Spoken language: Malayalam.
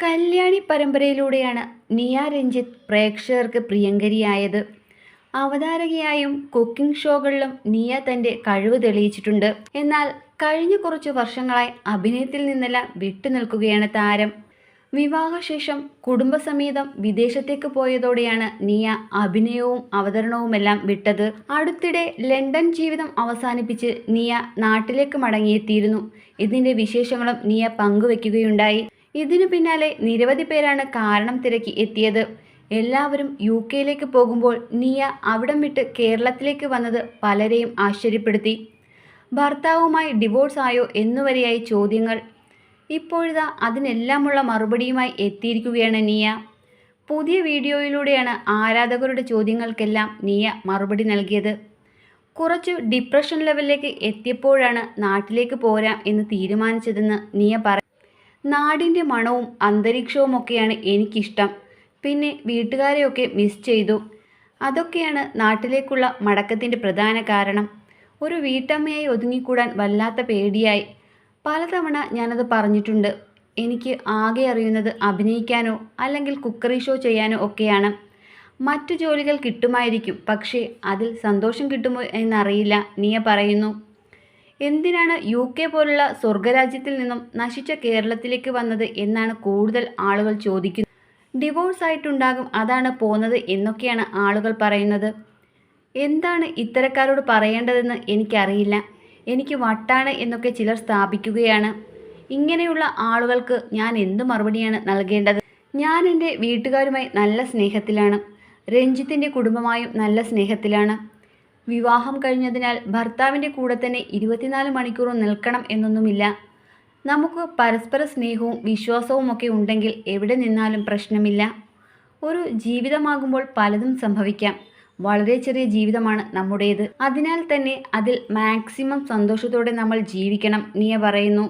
കല്യാണി പരമ്പരയിലൂടെയാണ് നിയ രഞ്ജിത്ത് പ്രേക്ഷകർക്ക് പ്രിയങ്കരിയായത്. അവതാരകയായും കുക്കിംഗ് ഷോകളിലും നിയ തൻ്റെ കഴിവ് തെളിയിച്ചിട്ടുണ്ട്. എന്നാൽ കഴിഞ്ഞ കുറച്ചു വർഷങ്ങളായി അഭിനയത്തിൽ നിന്നെല്ലാം വിട്ടുനിൽക്കുകയാണ് താരം. വിവാഹശേഷം കുടുംബസമേതം വിദേശത്തേക്ക് പോയതോടെയാണ് നിയ അഭിനയവും അവതരണവുമെല്ലാം വിട്ടത്. അടുത്തിടെ ലണ്ടൻ ജീവിതം അവസാനിപ്പിച്ച് നിയ നാട്ടിലേക്ക് മടങ്ങിയെത്തിയിരുന്നു. ഇതിൻ്റെ വിശേഷങ്ങളും നിയ പങ്കുവെക്കുകയുണ്ടായി. ഇതിനു പിന്നാലെ നിരവധി പേരാണ് കാരണം തിരക്കി എത്തിയത്. എല്ലാവരും UK പോകുമ്പോൾ നിയ അവിടം വിട്ട് കേരളത്തിലേക്ക് വന്നത് പലരെയും ആശ്ചര്യപ്പെടുത്തി. ഭർത്താവുമായി ഡിവോഴ്സ് ആയോ എന്നുവരെയായി ചോദ്യങ്ങൾ. ഇപ്പോഴിതാ അതിനെല്ലാമുള്ള മറുപടിയുമായി എത്തിയിരിക്കുകയാണ് നിയ. പുതിയ വീഡിയോയിലൂടെയാണ് ആരാധകരുടെ ചോദ്യങ്ങൾക്കെല്ലാം നിയ മറുപടി നൽകിയത്. കുറച്ചു ഡിപ്രഷൻ ലെവലിലേക്ക് എത്തിയപ്പോഴാണ് നാട്ടിലേക്ക് പോരാം എന്ന് തീരുമാനിച്ചതെന്ന് നിയ പറഞ്ഞു. നാടിൻ്റെ മണവും അന്തരീക്ഷവുമൊക്കെയാണ് എനിക്കിഷ്ടം. പിന്നെ വീട്ടുകാരെയൊക്കെ മിസ് ചെയ്തു. അതൊക്കെയാണ് നാട്ടിലേക്കുള്ള മടക്കത്തിൻ്റെ പ്രധാന കാരണം. ഒരു വീട്ടമ്മയായി ഒതുങ്ങിക്കൂടാൻ വല്ലാത്ത പേടിയായി. പലതവണ ഞാനത് പറഞ്ഞിട്ടുണ്ട്. എനിക്ക് ആകെ അറിയുന്നത് അഭിനയിക്കാനോ അല്ലെങ്കിൽ കുക്കറി ഷോ ചെയ്യാനോ ഒക്കെയാണ്. മറ്റു ജോലികൾ കിട്ടുമായിരിക്കും, പക്ഷേ അതിൽ സന്തോഷം കിട്ടുമോ എന്നറിയില്ല, നിയ പറയുന്നു. എന്തിനാണ് UK പോലുള്ള സ്വർഗരാജ്യത്തിൽ നിന്നും നശിച്ച കേരളത്തിലേക്ക് വന്നത് എന്നാണ് കൂടുതൽ ആളുകൾ ചോദിക്കുന്നത്. ഡിവോഴ്സ് ആയിട്ടുണ്ടാകും, അതാണ് പോന്നത് എന്നൊക്കെയാണ് ആളുകൾ പറയുന്നത്. എന്താണ് ഇത്തരക്കാരോട് പറയേണ്ടതെന്ന് എനിക്കറിയില്ല. എനിക്ക് വട്ടാണ് എന്നൊക്കെ ചിലർ സ്ഥാപിക്കുകയാണ്. ഇങ്ങനെയുള്ള ആളുകൾക്ക് ഞാൻ എന്ത് മറുപടിയാണ് നൽകേണ്ടത്? ഞാൻ എൻ്റെ വീട്ടുകാരുമായി നല്ല സ്നേഹത്തിലാണ്. രഞ്ജിത്തിൻ്റെ കുടുംബമായും നല്ല സ്നേഹത്തിലാണ്. വിവാഹം കഴിഞ്ഞതിനാൽ ഭർത്താവിൻ്റെ കൂടെ തന്നെ 24 മണിക്കൂറും നിൽക്കണം എന്നൊന്നുമില്ല. നമുക്ക് പരസ്പര സ്നേഹവും വിശ്വാസവുമൊക്കെ ഉണ്ടെങ്കിൽ എവിടെ നിന്നാലും പ്രശ്നമില്ല. ഒരു ജീവിതമാകുമ്പോൾ പലതും സംഭവിക്കാം. വളരെ ചെറിയ ജീവിതമാണ് നമ്മുടേത്. അതിനാൽ തന്നെ അതിൽ മാക്സിമം സന്തോഷത്തോടെ നമ്മൾ ജീവിക്കണം, നിയ പറയുന്നു.